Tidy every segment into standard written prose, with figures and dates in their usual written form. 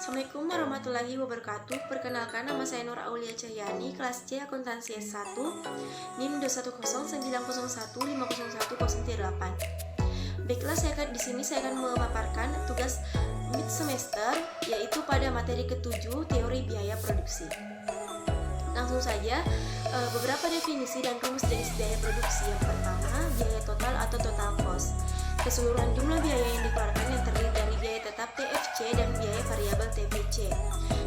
Assalamualaikum warahmatullahi wabarakatuh. Perkenalkan, nama saya Nur Aulia Cahyani, kelas C Akuntansi S1, NIM 21090150108. Baiklah, di sini saya akan memaparkan tugas mid semester, yaitu pada materi ke-7 teori biaya produksi. Langsung saja, beberapa definisi dan rumus jenis biaya produksi. Yang pertama, biaya total atau total cost. Keseluruhan jumlah biaya yang dikeluarkan yang terdiri dari biaya tetap TFC dan biaya variabel TVC.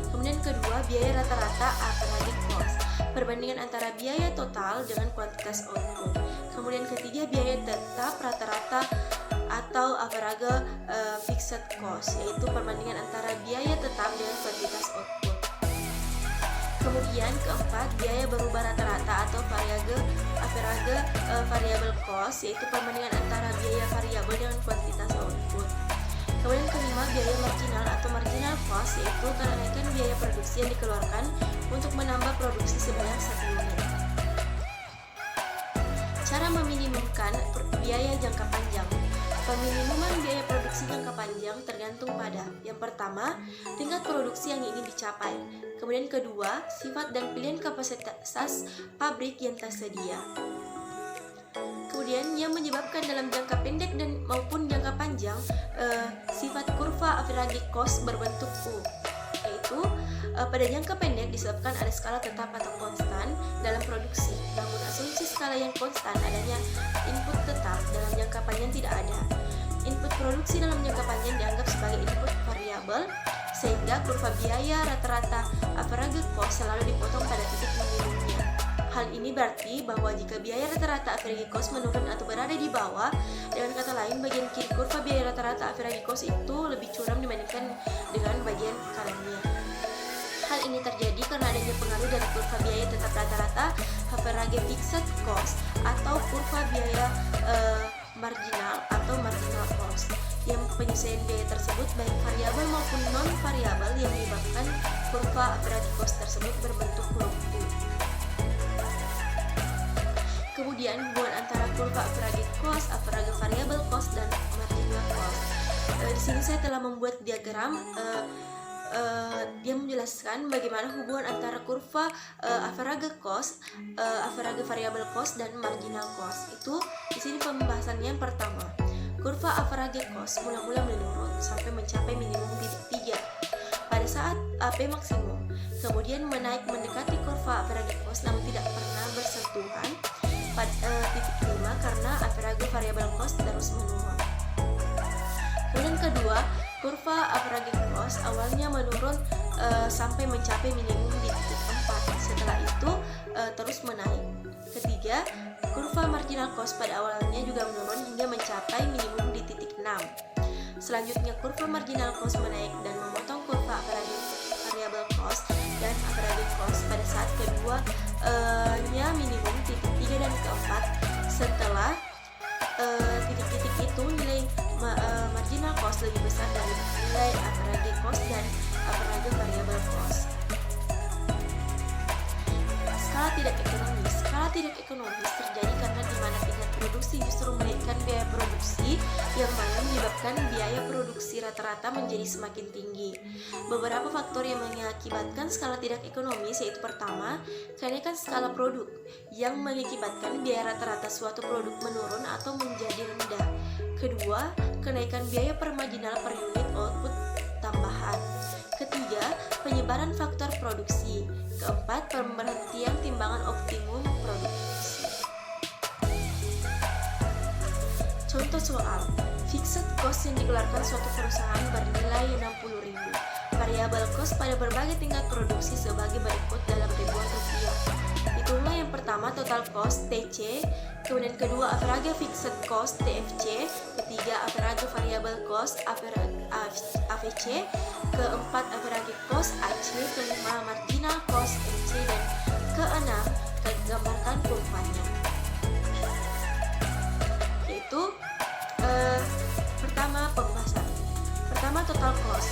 Kemudian kedua, biaya rata-rata average cost, perbandingan antara biaya total dengan kuantitas output. Kemudian ketiga, biaya tetap rata-rata atau average fixed cost, yaitu perbandingan antara biaya tetap dengan kuantitas output. Kemudian keempat, biaya berubah rata-rata atau average variable cost, yaitu perbandingan antara biaya variabel dengan kuantitas output. Kemudian kelima, biaya marginal atau marginal cost, yaitu kenaikan biaya produksi yang dikeluarkan untuk menambah produksi sebanyak 1 unit. Cara meminimumkan biaya jangka panjang. Peminimuman biaya produksi jangka panjang tergantung pada yang pertama, tingkat produksi yang ingin dicapai. Kemudian kedua, sifat dan pilihan kapasitas pabrik yang tersedia. Kemudian yang menyebabkan dalam jangka pendek dan maupun jangka panjang sifat kurva average cost berbentuk U, yaitu pada jangka pendek disebabkan ada skala tetap atau konstan dalam produksi, namun asumsi skala yang konstan adanya input tetap dalam jangka panjang tidak ada. Input produksi dalam jangka panjang dianggap sebagai input variabel, sehingga kurva biaya rata-rata average cost selalu dipotong pada titik minimumnya. Hal ini berarti bahwa jika biaya rata-rata average cost menurun atau berada di bawah, dengan kata lain bagian kiri kurva biaya rata-rata average cost itu lebih curam dibandingkan dengan bagian kanannya. Hal ini terjadi karena adanya pengaruh dari kurva biaya tetap rata-rata average fixed cost atau kurva biaya marginal atau marginal cost, yang penyesuaian biaya tersebut baik variabel maupun non variabel yang menyebabkan kurva average cost tersebut berbentuk huruf U. Kemudian hubungan antara kurva average cost, average variable cost, dan marginal cost. Di sini saya telah membuat diagram. Dia menjelaskan bagaimana hubungan antara kurva average cost, average variable cost, dan marginal cost. Itu di sini pembahasannya. Yang pertama, kurva average cost mula-mula menurun sampai mencapai minimum titik 3 pada saat AP maksimum. Kemudian menaik mendekati kurva average cost namun tidak pernah bersentuhan pada titik 5 karena average variable cost terus menurun. Kemudian kedua, kurva average cost awalnya menurun sampai mencapai minimum di titik 4. Setelah itu terus menaik. Ketiga, kurva marginal cost pada awalnya juga menurun hingga mencapai minimum di titik 6. Selanjutnya kurva marginal cost menaik dan memotong kurva average variable cost dan average cost pada saat keduanya minimum titik 3 dan keempat. Setelah titik-titik itu nilai marginal cost lebih besar dari nilai average cost dan average variable cost. Skala tidak ekonomis terjadi karena di mana tingkat produksi justru menaikkan biaya produksi, yang mana menyebabkan biaya produksi rata-rata menjadi semakin tinggi. Beberapa faktor yang mengakibatkan skala tidak ekonomis yaitu pertama, kenaikan skala produk yang mengakibatkan biaya rata-rata suatu produk menurun atau menjadi rendah. Kedua, kenaikan biaya per marginal per unit output tambahan. Ketiga, penyebaran faktor produksi. Keempat, pemberhentian timbangan optimum produksi. Contoh soal, fixed cost yang dikeluarkan suatu perusahaan bernilai 60.000. Variable cost pada berbagai tingkat produksi sebagai berikut dalam ribuan rupiah. Itulah yang pertama, total cost TC. Kemudian kedua, average fixed cost TFC. Ketiga, average variable cost AVC. Keempat, average cost AC. Kelima, marginal cost MC. Dan keenam, gambarkan kurvanya. Yaitu pertama, pembahasan. Pertama, total cost.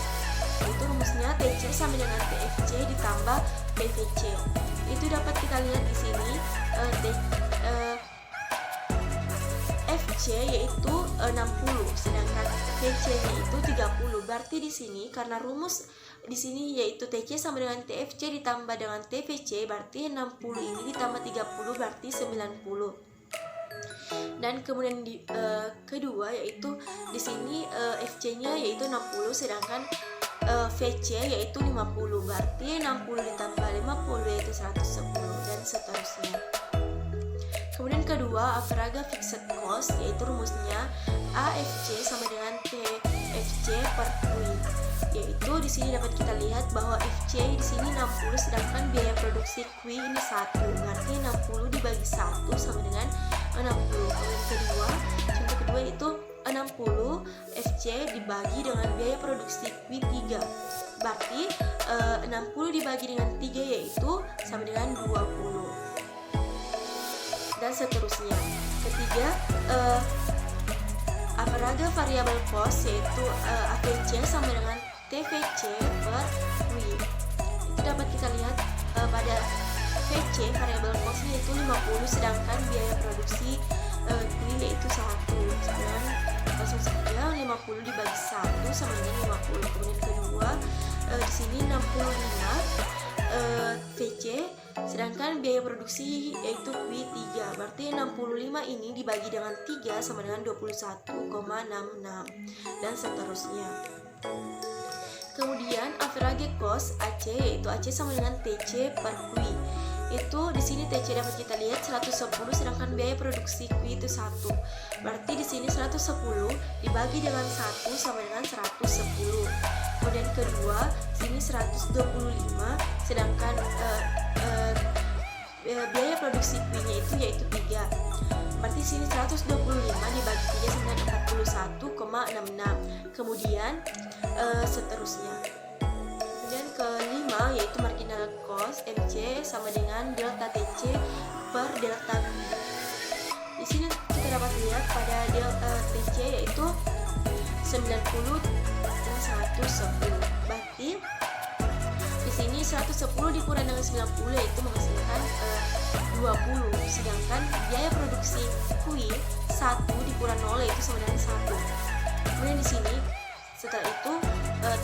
Itu rumusnya TC sama dengan TFC ditambah PVC. Itu dapat kita lihat di sini. FC FC yaitu 60, sedangkan VC-nya itu 30. Berarti di sini karena rumus di sini yaitu TC sama dengan TFC ditambah dengan TVC, berarti 60 ini ditambah 30 berarti 90. Dan kemudian di kedua yaitu di sini FC-nya yaitu 60, sedangkan VC yaitu 50, berarti 60 ditambah 50 yaitu 110 dan seterusnya. Kemudian kedua, Avogadro fixed cost yaitu rumusnya AFC sama dengan TFC per Q. Yaitu di sini dapat kita lihat bahwa FC di sini 60, sedangkan biaya produksi Q ini 1, berarti 60 dibagi 1 sama dengan 60. Kemudian kedua, contoh kedua itu 60 FC dibagi dengan biaya produksi Q 3, berarti 60 dibagi dengan 3 yaitu sama dengan 20 dan seterusnya. Ketiga, Avogadro variable cost yaitu AVC sama dengan TVC per Q. Itu dapat kita lihat pada VC variable cost yaitu 50, sedangkan biaya produksi Q yaitu 1. Kemudian langsung saja 50 dibagi 1 sama dengan 50. Kemudian kedua, di sini 65 VC, sedangkan biaya produksi yaitu Q 3, berarti 65 ini dibagi dengan 3 sama dengan 21,66 dan seterusnya. Kemudian Avogadro cost AC yaitu AC sama dengan TC per Q. Itu di sini TC dapat kita lihat 110, sedangkan biaya produksi Q itu 1. Berarti di sini 110 dibagi dengan 1 sama dengan 110. Kemudian kedua, sini 125, sedangkan biaya produksi Q-nya itu yaitu 3. Berarti sini 125 dibagi 3 sama dengan 41,66. Kemudian seterusnya. Kemudian kelima yaitu marginal cost MC sama dengan delta TC per delta Q. Di sini kita dapat lihat pada delta TC yaitu 90 dan 110. Berarti di sini 110 dikurang dengan 90 yaitu menghasilkan 20, sedangkan biaya produksi Q 1 dikurang 0 yaitu sama dengan 1. Kemudian di sini setelah itu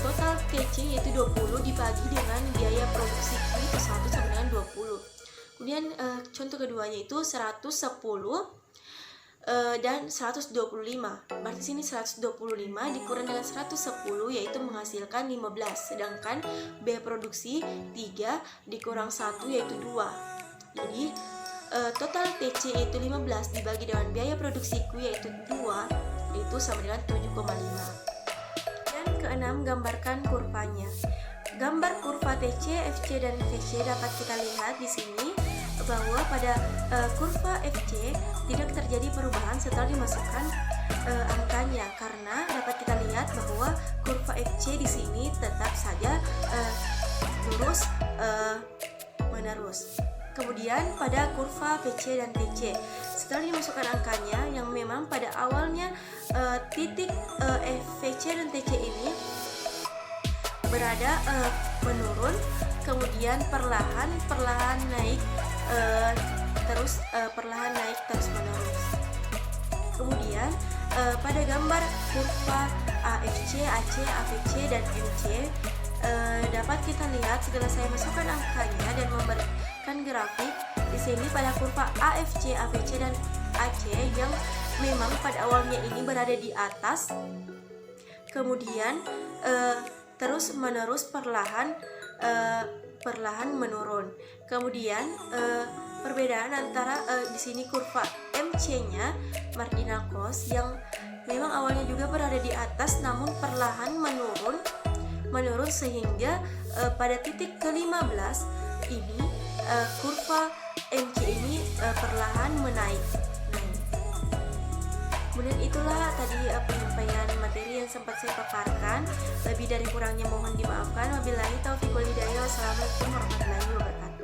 total TC yaitu 20 dibagi dengan biaya produksi Q itu 1 sama dengan 20. Kemudian contoh keduanya itu 110 dan 125. Berarti sini 125 dikurang dengan 110 yaitu menghasilkan 15, sedangkan biaya produksi 3 dikurang 1 yaitu 2. Jadi total TC yaitu 15 dibagi dengan biaya produksi Q yaitu 2 yaitu sama dengan 7,5. Dan keenam, gambarkan kurvanya. Gambar kurva TC, FC dan VC dapat kita lihat di sini bahwa pada kurva FC tidak terjadi perubahan setelah dimasukkan angkanya, karena dapat kita lihat bahwa kurva FC di sini tetap saja lurus menerus. Kemudian pada kurva VC dan TC setelah dimasukkan angkanya yang memang pada awalnya titik VC dan TC ini berada menurun, kemudian perlahan naik perlahan naik terus menerus. Kemudian pada gambar kurva AFC, AC, AVC dan MC dapat kita lihat setelah saya masukkan angkanya dan memberikan grafik di sini pada kurva AFC, AVC dan AC yang memang pada awalnya ini berada di atas, kemudian terus menerus perlahan menurun. Kemudian perbedaan antara di sini kurva MC-nya marginal cost yang memang awalnya juga berada di atas namun perlahan menurun sehingga pada titik ke-15 ini kurva MC ini perlahan menaik. Kemudian itulah tadi penyampaian materi yang sempat saya paparkan. Lebih dari kurangnya mohon dimaafkan. Wabillahi taufiq wal hidayah. Wassalamualaikum warahmatullahi wabarakatuh.